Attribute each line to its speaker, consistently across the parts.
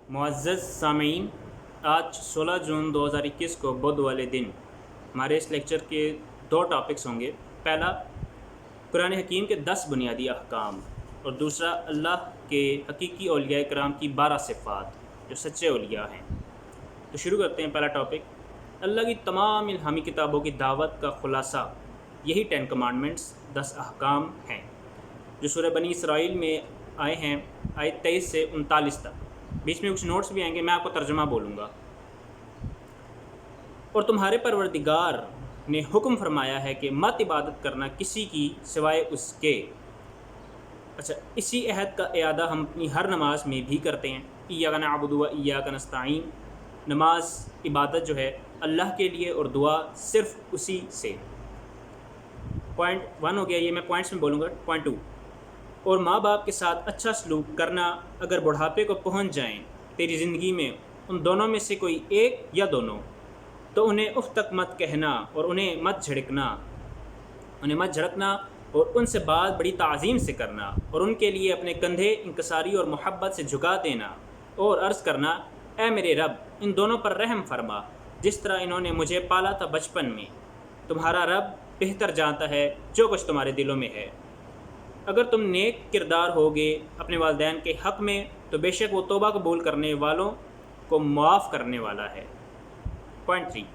Speaker 1: معزز سامعین، آج 16 جون 2021 کو بدھ والے دن ہمارے اس لیکچر کے 2 ٹاپکس ہوں گے۔ پہلا، قرآن حکیم کے 10 بنیادی احکام، اور دوسرا اللہ کے حقیقی اولیاء کرام کی 12 صفات جو سچے اولیاء ہیں۔ تو شروع کرتے ہیں۔ پہلا ٹاپک، اللہ کی تمام الہامی کتابوں کی دعوت کا خلاصہ یہی 10 کمانڈمنٹس 10 احکام ہیں جو سورہ بنی اسرائیل میں آئے ہیں، آیت 23 سے 39 تک۔ بیچ میں کچھ نوٹس بھی آئیں گے، میں آپ کو ترجمہ بولوں گا۔ اور تمہارے پروردگار نے حکم فرمایا ہے کہ مت عبادت کرنا کسی کی سوائے اس کے۔ اچھا، اسی عہد کا اعادہ ہم اپنی ہر نماز میں بھی کرتے ہیں۔ ایاک نعبد و ایاک نستعین، نماز عبادت جو ہے اللہ کے لیے اور دعا صرف اسی سے۔ پوائنٹ 1 ہو گیا، یہ میں پوائنٹس میں بولوں گا۔ پوائنٹ 2، اور ماں باپ کے ساتھ اچھا سلوک کرنا اگر بڑھاپے کو پہنچ جائیں تیری زندگی میں ان دونوں میں سے کوئی ایک یا دونوں، تو انہیں اف تک مت کہنا اور انہیں مت جھڑکنا اور ان سے بات بڑی تعظیم سے کرنا، اور ان کے لیے اپنے کندھے انکساری اور محبت سے جھکا دینا اور عرض کرنا، اے میرے رب ان دونوں پر رحم فرما جس طرح انہوں نے مجھے پالا تھا بچپن میں۔ تمہارا رب بہتر جانتا ہے جو کچھ تمہارے دلوں میں ہے۔ اگر تم نیک کردار ہوگے اپنے والدین کے حق میں تو بے شک وہ توبہ قبول کرنے والوں کو معاف کرنے والا ہے۔ پوائنٹ 3،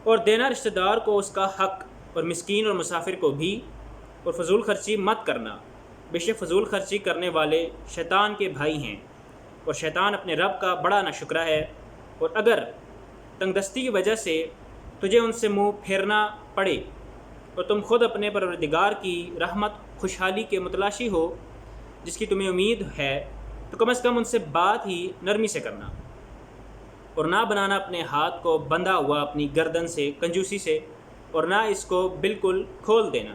Speaker 1: اور دینا رشتہ دار کو اس کا حق اور مسکین اور مسافر کو بھی، اور فضول خرچی مت کرنا، بے شک فضول خرچی کرنے والے شیطان کے بھائی ہیں اور شیطان اپنے رب کا بڑا ناشکرا ہے۔ اور اگر تنگ دستی کی وجہ سے تجھے ان سے منہ پھیرنا پڑے اور تم خود اپنے پروردگار کی رحمت خوشحالی کے متلاشی ہو جس کی تمہیں امید ہے، تو کم از کم ان سے بات ہی نرمی سے کرنا، اور نہ بنانا اپنے ہاتھ کو بندھا ہوا اپنی گردن سے کنجوسی سے، اور نہ اس کو بالکل کھول دینا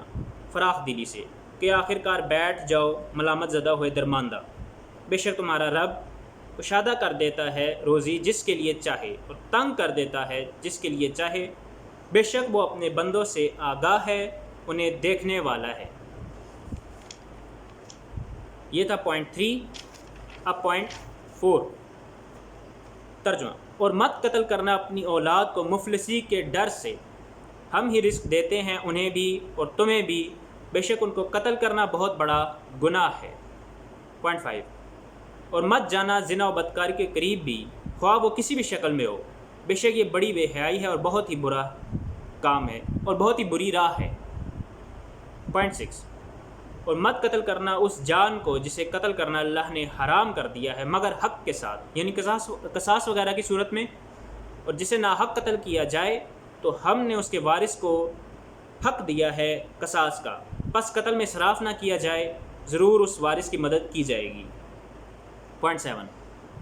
Speaker 1: فراخ دلی سے کہ آخر کار بیٹھ جاؤ ملامت زدہ ہوئے درماندہ۔ بے شک تمہارا رب کشادہ کر دیتا ہے روزی جس کے لیے چاہے اور تنگ کر دیتا ہے جس کے لیے چاہے، بے شک وہ اپنے بندوں سے آگاہ ہے، انہیں دیکھنے والا ہے۔ یہ تھا پوائنٹ 3۔ اب پوائنٹ 4، ترجمہ، اور مت قتل کرنا اپنی اولاد کو مفلسی کے ڈر سے، ہم ہی رزق دیتے ہیں انہیں بھی اور تمہیں بھی، بے شک ان کو قتل کرنا بہت بڑا گناہ ہے۔ پوائنٹ 5، اور مت جانا زنا و بدکاری کے قریب بھی، خواہ وہ کسی بھی شکل میں ہو، بے شک یہ بڑی بے حیائی ہے اور بہت ہی برا کام ہے اور بہت ہی بری راہ ہے۔ پوائنٹ 6، اور مت قتل کرنا اس جان کو جسے قتل کرنا اللہ نے حرام کر دیا ہے مگر حق کے ساتھ، یعنی قصاص وغیرہ کی صورت میں، اور جسے ناحق قتل کیا جائے تو ہم نے اس کے وارث کو حق دیا ہے قصاص کا، پس قتل میں اسراف نہ کیا جائے، ضرور اس وارث کی مدد کی جائے گی۔ پوائنٹ 7،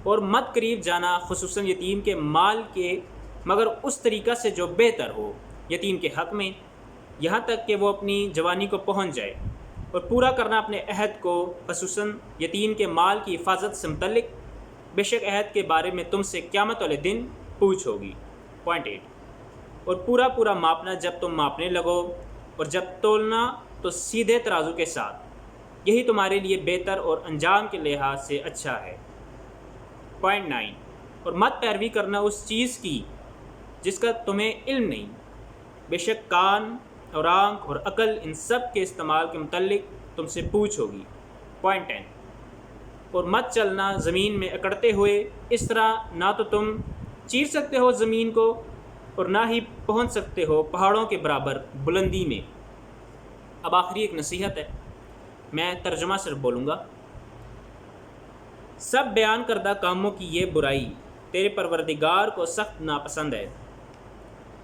Speaker 1: اور مت قریب جانا خصوصاً یتیم کے مال کے مگر اس طریقہ سے جو بہتر ہو یتیم کے حق میں، یہاں تک کہ وہ اپنی جوانی کو پہنچ جائے، اور پورا کرنا اپنے عہد کو خصوصاً یتیم کے مال کی حفاظت سے متعلق، بے شک عہد کے بارے میں تم سے قیامت والے دن پوچھ ہوگی۔ پوائنٹ 8، اور پورا ماپنا جب تم ماپنے لگو، اور جب تولنا تو سیدھے ترازو کے ساتھ، یہی تمہارے لیے بہتر اور انجام کے لحاظ سے اچھا ہے۔ پوائنٹ 9، اور مت پیروی کرنا اس چیز کی جس کا تمہیں علم نہیں، بے شک کان اور آنکھ اور عقل ان سب کے استعمال کے متعلق تم سے پوچھ ہوگی۔ پوائنٹ 10، اور مت چلنا زمین میں اکڑتے ہوئے، اس طرح نہ تو تم چیر سکتے ہو زمین کو اور نہ ہی پہنچ سکتے ہو پہاڑوں کے برابر بلندی میں۔ اب آخری ایک نصیحت ہے، میں ترجمہ صرف بولوں گا۔ سب بیان کردہ کاموں کی یہ برائی تیرے پروردگار کو سخت ناپسند ہے۔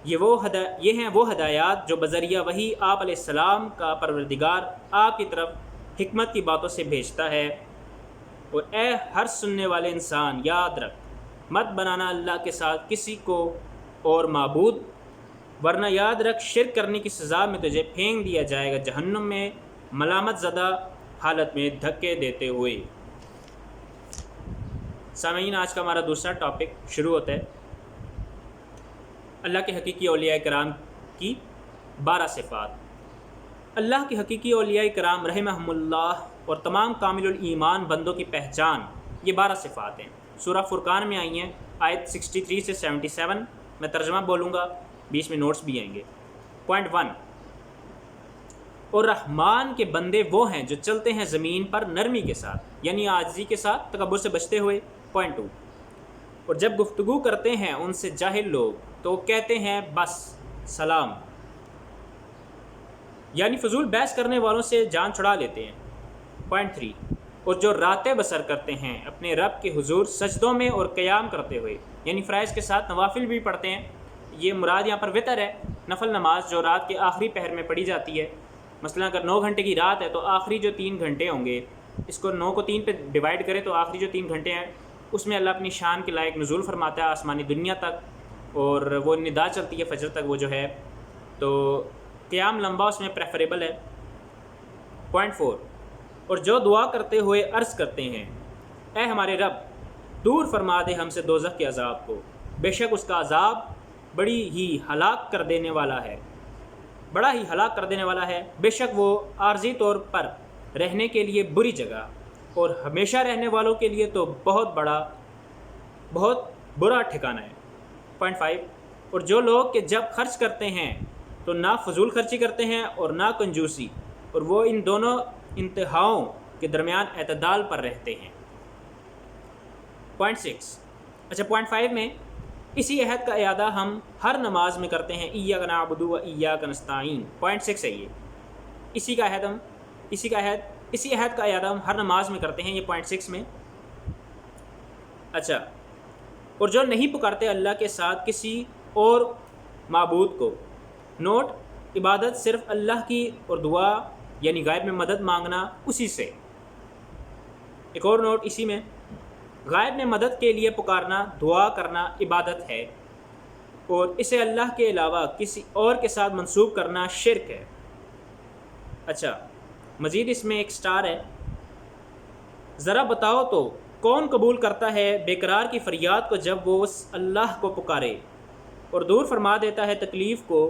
Speaker 1: یہ ہیں وہ ہدایات جو بذریعہ وحی آپ علیہ السلام کا پروردگار آپ کی طرف حکمت کی باتوں سے بھیجتا ہے۔ اور اے ہر سننے والے انسان، یاد رکھ، مت بنانا اللہ کے ساتھ کسی کو اور معبود، ورنہ یاد رکھ شرک کرنے کی سزا میں تجھے پھینک دیا جائے گا جہنم میں ملامت زدہ حالت میں دھکے دیتے ہوئے۔ سامعین، آج کا ہمارا دوسرا ٹاپک شروع ہوتا ہے، اللہ کے حقیقی اولیاء کرام کی 12 صفات۔ اللہ کے حقیقی اولیاء کرام رحمہم اللہ اور تمام کامل الایمان بندوں کی پہچان یہ 12 صفات ہیں، سورہ فرقان میں آئی ہیں، آیت 63 سے 77۔ میں ترجمہ بولوں گا، بیچ میں نوٹس بھی آئیں گے۔ پوائنٹ 1، اور رحمان کے بندے وہ ہیں جو چلتے ہیں زمین پر نرمی کے ساتھ، یعنی عاجزی کے ساتھ، تکبر سے بچتے ہوئے۔ پوائنٹ 2، اور جب گفتگو کرتے ہیں ان سے جاہل لوگ تو وہ کہتے ہیں بس سلام، یعنی فضول بحث کرنے والوں سے جان چھڑا لیتے ہیں۔ پوائنٹ 3، اور جو راتیں بسر کرتے ہیں اپنے رب کے حضور سجدوں میں اور قیام کرتے ہوئے، یعنی فرائض کے ساتھ نوافل بھی پڑھتے ہیں۔ یہ مراد یہاں پر وتر ہے، نفل نماز جو رات کے آخری پہر میں پڑھی جاتی ہے۔ مثلا اگر 9 گھنٹے کی رات ہے تو آخری جو 3 گھنٹے ہوں گے، اس کو 9 کو 3 پہ ڈیوائڈ کرے تو آخری جو 3 گھنٹے ہیں اس میں اللہ اپنی شان کے لائق نزول فرماتا ہے آسمانی دنیا تک، اور وہ ندا چلتی ہے فجر تک وہ جو ہے، تو قیام لمبا اس میں پریفریبل ہے۔ پوائنٹ 4، اور جو دعا کرتے ہوئے عرض کرتے ہیں اے ہمارے رب دور فرما دے ہم سے دوزخ کے عذاب کو، بے شک اس کا عذاب بڑی ہی ہلاک کر دینے والا ہے، بڑا ہی ہلاک کر دینے والا ہے، بے شک وہ عارضی طور پر رہنے کے لیے بری جگہ اور ہمیشہ رہنے والوں کے لیے تو بہت برا ٹھکانہ ہے۔ پوائنٹ 5، اور جو لوگ کہ جب خرچ کرتے ہیں تو نہ فضول خرچی کرتے ہیں اور نہ کنجوسی، اور وہ ان دونوں انتہاؤں کے درمیان اعتدال پر رہتے ہیں۔ پوائنٹ 6، اچھا پوائنٹ 5 میں اسی عہد کا اعادہ ہم ہر نماز میں کرتے ہیں، ایاک نعبد و ایاک نستعین۔ پوائنٹ 6 ہے یہ، اسی عہد کا اعادہ ہم ہر نماز میں کرتے ہیں، یہ پوائنٹ 6 میں۔ اچھا، اور جو نہیں پکارتے اللہ کے ساتھ کسی اور معبود کو، نوٹ عبادت صرف اللہ کی اور دعا یعنی غائب میں مدد مانگنا اسی سے۔ ایک اور نوٹ اسی میں، غائب میں مدد کے لیے پکارنا، دعا کرنا عبادت ہے، اور اسے اللہ کے علاوہ کسی اور کے ساتھ منسوب کرنا شرک ہے۔ اچھا، مزید اس میں ایک سٹار ہے، ذرا بتاؤ تو کون قبول کرتا ہے بے قرار کی فریاد کو جب وہ اللہ کو پکارے، اور دور فرما دیتا ہے تکلیف کو،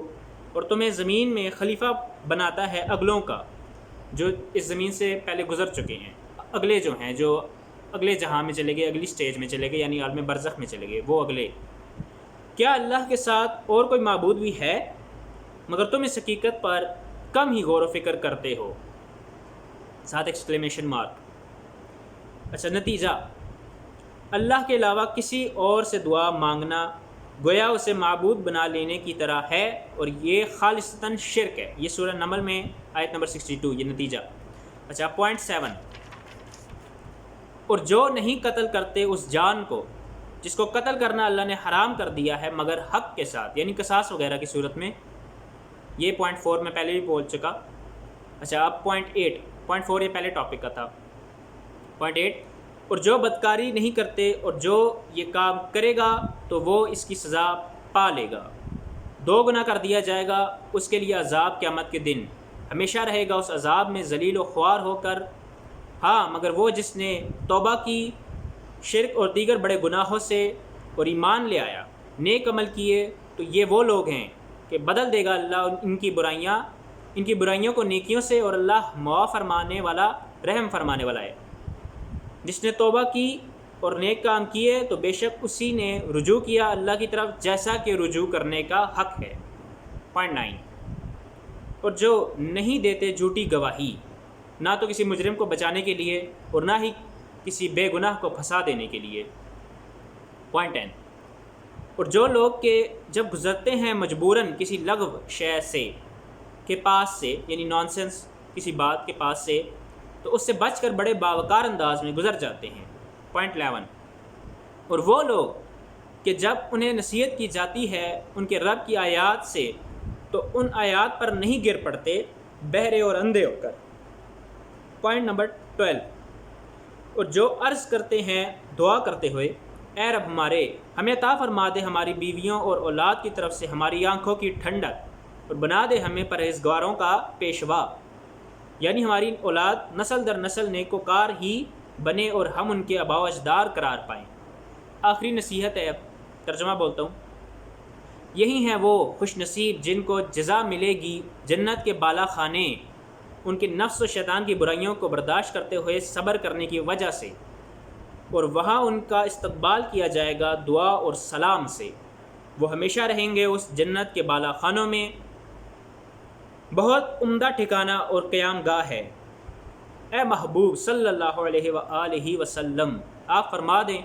Speaker 1: اور تمہیں زمین میں خلیفہ بناتا ہے اگلوں کا جو اس زمین سے پہلے گزر چکے ہیں، اگلے جو ہیں جو اگلے جہاں میں چلے گئے، اگلی سٹیج میں چلے گئے، یعنی عالم برزخ میں چلے گئے، وہ اگلے۔ کیا اللہ کے ساتھ اور کوئی معبود بھی ہے؟ مگر تم اس حقیقت پر کم ہی غور و فکر کرتے ہو، ساتھ ایکسکلیمیشن مارک۔ اچھا، نتیجہ، اللہ کے علاوہ کسی اور سے دعا مانگنا گویا اسے معبود بنا لینے کی طرح ہے، اور یہ خالصتاً شرک ہے۔ یہ سورہ نمل میں آیت نمبر 62، یہ نتیجہ۔ اچھا، پوائنٹ 7، اور جو نہیں قتل کرتے اس جان کو جس کو قتل کرنا اللہ نے حرام کر دیا ہے مگر حق کے ساتھ، یعنی قصاص وغیرہ کی صورت میں، یہ پوائنٹ 4 میں پہلے بھی بول چکا۔ اچھا، اب پوائنٹ 8، پوائنٹ 4 یہ پہلے ٹاپک کا تھا۔ پوائنٹ 8، اور جو بدکاری نہیں کرتے اور جو یہ کام کرے گا تو وہ اس کی سزا پا لے گا، 2 گنا کر دیا جائے گا اس کے لیے عذاب قیامت کے دن، ہمیشہ رہے گا اس عذاب میں ذلیل و خوار ہو کر۔ ہاں، مگر وہ جس نے توبہ کی شرک اور دیگر بڑے گناہوں سے اور ایمان لے آیا، نیک عمل کیے، تو یہ وہ لوگ ہیں کہ بدل دے گا اللہ ان کی برائیوں کو نیکیوں سے، اور اللہ معاف فرمانے والا، رحم فرمانے والا ہے۔ جس نے توبہ کی اور نیک کام کیے تو بے شک اسی نے رجوع کیا اللہ کی طرف جیسا کہ رجوع کرنے کا حق ہے۔ پوائنٹ 9، اور جو نہیں دیتے جھوٹی گواہی، نہ تو کسی مجرم کو بچانے کے لیے اور نہ ہی کسی بے گناہ کو پھنسا دینے کے لیے۔ پوائنٹ 10، اور جو لوگ کہ جب گزرتے ہیں مجبوراً کسی لغو شے سے کے پاس سے، یعنی نانسنس کسی بات کے پاس سے، تو اس سے بچ کر بڑے باوقار انداز میں گزر جاتے ہیں۔ پوائنٹ 11، اور وہ لوگ کہ جب انہیں نصیحت کی جاتی ہے ان کے رب کی آیات سے تو ان آیات پر نہیں گر پڑتے، بہرے اور اندھے ہو کر۔ پوائنٹ نمبر 12، اور جو عرض کرتے ہیں دعا کرتے ہوئے اے رب ہمارے ہمیں عطا فرما دے ہماری بیویوں اور اولاد کی طرف سے ہماری آنکھوں کی ٹھنڈک، اور بنا دے ہمیں پرہیزگاروں کا پیشوا، یعنی ہماری اولاد نسل در نسل نیکوکار ہی بنے اور ہم ان کے آباء و اجداد قرار پائیں۔ آخری نصیحت ہے، اب ترجمہ بولتا ہوں۔ یہی ہیں وہ خوش نصیب جن کو جزا ملے گی جنت کے بالا خانے، ان کے نفس و شیطان کی برائیوں کو برداشت کرتے ہوئے صبر کرنے کی وجہ سے۔ اور وہاں ان کا استقبال کیا جائے گا دعا اور سلام سے۔ وہ ہمیشہ رہیں گے اس جنت کے بالا خانوں میں، بہت عمدہ ٹھکانہ اور قیام گاہ ہے۔ اے محبوب صلی اللہ علیہ وآلہ وسلم، آپ فرما دیں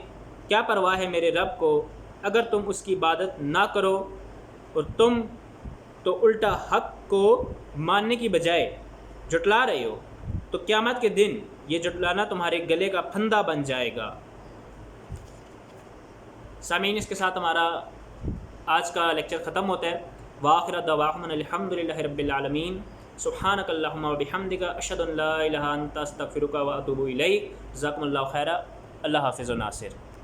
Speaker 1: کیا پرواہ ہے میرے رب کو اگر تم اس کی عبادت نہ کرو اور تم تو الٹا حق کو ماننے کی بجائے جھٹلا رہے ہو، تو قیامت کے دن یہ جھٹلانا تمہارے گلے کا پھندا بن جائے گا۔ سامعین، اس کے ساتھ ہمارا آج کا لیکچر ختم ہوتا ہے۔ وآخر دعواہم الحمدللہ رب العالمین، سبحانک اللہم وبحمدک، اشہد ان لا الہ الا انت، استغفرک واتوب الیک۔ جزاکم اللہ خیرا۔ اللہ حافظ و ناصر۔